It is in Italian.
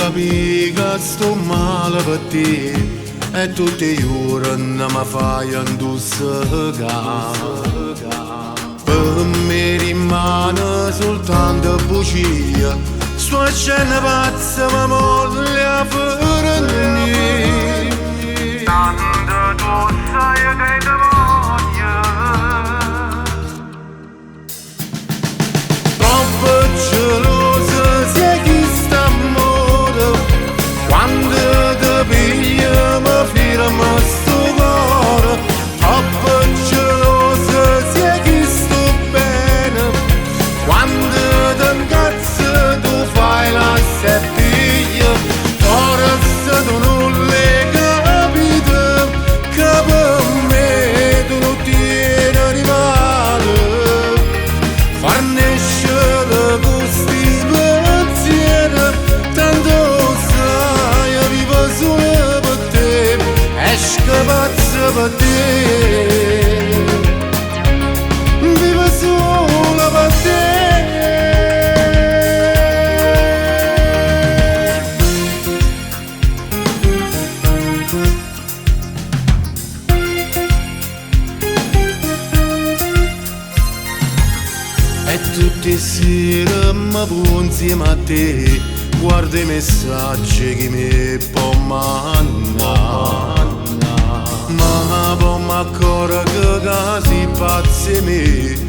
capì che sto male per te e tutti i giorni mi fai indossare. Per me rimane soltanto bugia, sto scena pazza ma voglia per me. Tanto tu sai che ti voglio, troppo gelosa sei chi sta amore, quando ti piglia mi firma sto cuore. Troppo gelosa sei chi sto bene, quando ti incazzi tu fai la seppiglia. Ora se tu non l'hai capito, che per me tu non tieni rimane. Far nascere questi pensieri, tanto sai vivo solo per te, esco pazzo per te, vivo solo per te. E tutte sere mi poi insieme a te guardo i messaggi che mi può mandare. Ma poi mi accorgo che casi pazzi me